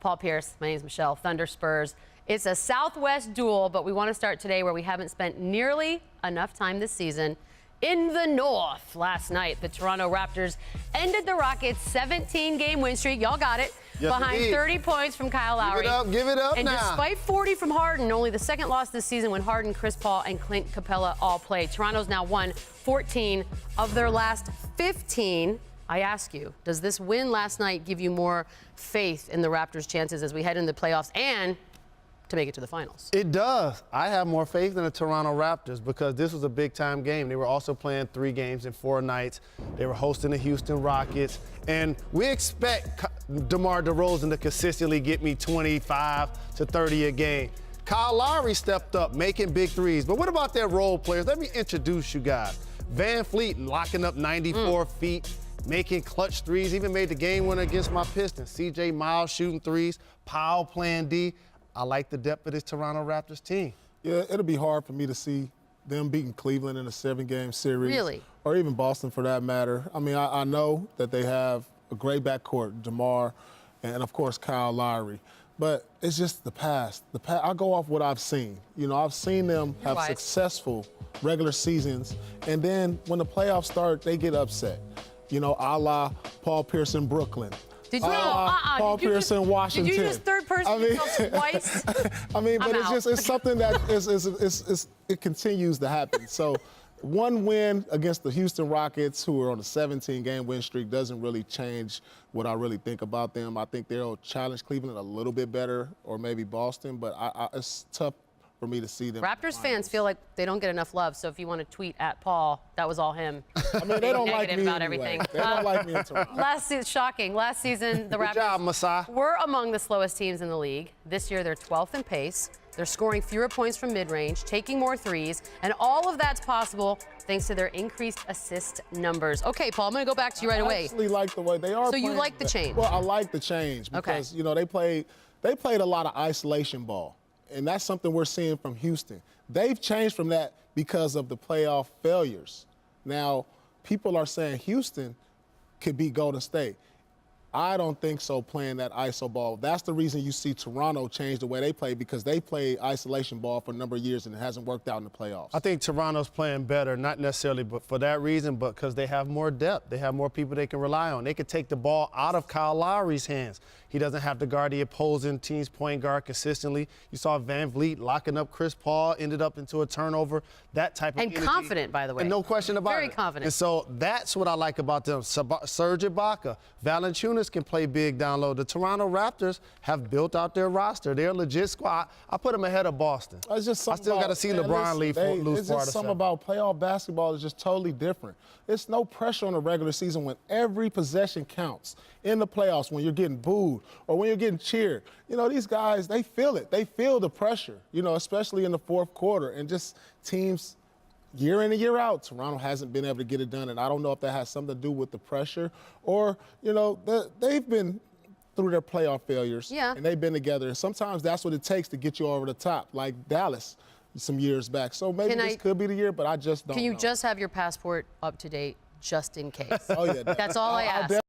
Paul Pierce, my name is Michelle, Thunder Spurs. It's a Southwest duel, but we want to start today where we haven't spent nearly enough time this season. In the North, last night, the Toronto Raptors ended the Rockets' 17-game win streak. Y'all got it. Yes, behind indeed. 30 points from Kyle Lowry. Give it up and now. despite 40 from Harden, only the second loss this season when Harden, Chris Paul, and Clint Capella all played. Toronto's now won 14 of their last 15. I ask you, does this win last night give you more faith in the Raptors' chances as we head into the playoffs and to make it to the finals? It does. I have more faith in the Toronto Raptors because this was a big-time game. They were also playing 3 games in 4 nights. They were hosting the Houston Rockets. And we expect DeMar DeRozan to consistently get me 25 to 30 a game. Kyle Lowry stepped up, making big threes. But what about their role players? Let me introduce you guys. Van Fleet locking up 94 feet, making clutch threes, even made the game winner against my Pistons. C.J. Miles shooting threes, Powell playing D. I like the depth of this Toronto Raptors team. Yeah, it'll be hard for me to see them beating Cleveland in a 7-game series. Really? Or even Boston for that matter. I mean, I know that they have a great backcourt, DeMar, and of course Kyle Lowry. But it's just the past. I go off what I've seen. You know, I've seen them have successful regular seasons, and then when the playoffs start, they get upset. You know, a la Paul Pierce in Brooklyn. Did you Paul Pierce in Washington. Did you just third-person yourself twice? I mean, but it's something that it continues to happen. So one win against the Houston Rockets, who are on a 17-game win streak, doesn't really change what I really think about them. I think they'll challenge Cleveland a little bit better, or maybe Boston, but it's tough for me to see them. Raptors fans feel like they don't get enough love, so if you want to tweet at Paul, that was all him. I mean, they don't like me about anyway. everything. They don't like me in Toronto. Shocking. Last season, the Raptors were among the slowest teams in the league. This year, they're 12th in pace. They're scoring fewer points from mid-range, taking more threes, and all of that's possible thanks to their increased assist numbers. Okay, Paul, I'm going to go back to you right away. I actually like the way they are. So you like the change? Well, I like the change because, you know, they played a lot of isolation ball. And that's something we're seeing from Houston. They've changed from that because of the playoff failures. Now, people are saying Houston could beat Golden State. I don't think so, playing that iso ball. That's the reason you see Toronto change the way they play, because they play isolation ball for a number of years and it hasn't worked out in the playoffs. I think Toronto's playing better, not necessarily but for that reason, but because they have more depth. They have more people they can rely on. They can take the ball out of Kyle Lowry's hands. He doesn't have to guard the opposing team's point guard consistently. You saw Van Vliet locking up Chris Paul, ended up into a turnover, that type of energy. And confident, by the way. And no question about it. Very confident. And so that's what I like about them. Serge Ibaka, Valanciunas can play big down low. The Toronto Raptors have built out their roster. They're a legit squad. I put them ahead of Boston. It's just I still got to see LeBron lose part of the It's just something about playoff basketball is just totally different. It's no pressure on the regular season when every possession counts. In the playoffs, when you're getting booed or when you're getting cheered, you know, these guys, they feel it. They feel the pressure, you know, especially in the fourth quarter. And just teams, year in and year out, Toronto hasn't been able to get it done. And I don't know if that has something to do with the pressure or, you know, they've been through their playoff failures. Yeah. And they've been together. And sometimes that's what it takes to get you over the top, like Dallas some years back. So maybe this could be the year, but I just don't know. Can you just have your passport up to date just in case? Oh, yeah. That's all I ask.